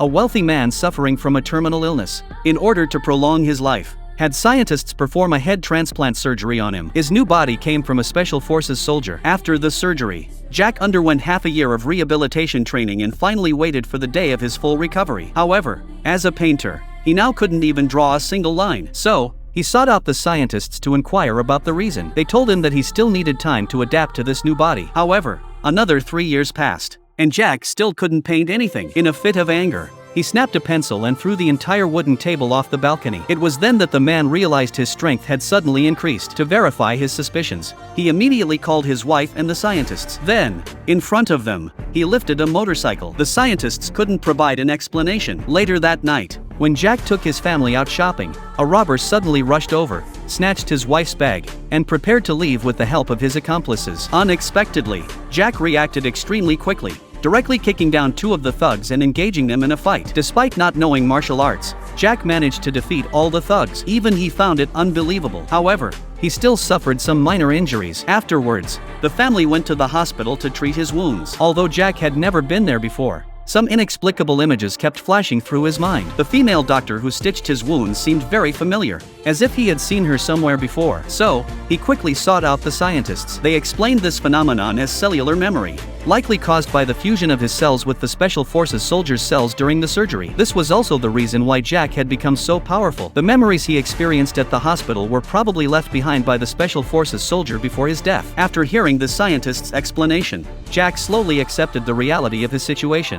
a wealthy man suffering from a terminal illness. In order to prolong his life, had scientists perform a head transplant surgery on him. His new body came from a Special Forces soldier. After the surgery, Jack underwent half a year of rehabilitation training and finally waited for the day of his full recovery. However, as a painter, he now couldn't even draw a single line. So, he sought out the scientists to inquire about the reason. They told him that he still needed time to adapt to this new body. However, another 3 years passed, and Jack still couldn't paint anything. In a fit of anger, he snapped a pencil and threw the entire wooden table off the balcony. It was then that the man realized his strength had suddenly increased. To verify his suspicions, he immediately called his wife and the scientists. Then, in front of them, he lifted a motorcycle. The scientists couldn't provide an explanation. Later that night, when Jack took his family out shopping, a robber suddenly rushed over, snatched his wife's bag, and prepared to leave with the help of his accomplices. Unexpectedly, Jack reacted extremely quickly, directly kicking down 2 of the thugs and engaging them in a fight. Despite not knowing martial arts, Jack managed to defeat all the thugs. Even he found it unbelievable. However, he still suffered some minor injuries. Afterwards, the family went to the hospital to treat his wounds. Although Jack had never been there before, some inexplicable images kept flashing through his mind. The female doctor who stitched his wounds seemed very familiar, as if he had seen her somewhere before. So, he quickly sought out the scientists. They explained this phenomenon as cellular memory, likely caused by the fusion of his cells with the Special Forces soldiers' cells during the surgery. This was also the reason why Jack had become so powerful. The memories he experienced at the hospital were probably left behind by the Special Forces soldier before his death. After hearing the scientists' explanation, Jack slowly accepted the reality of his situation.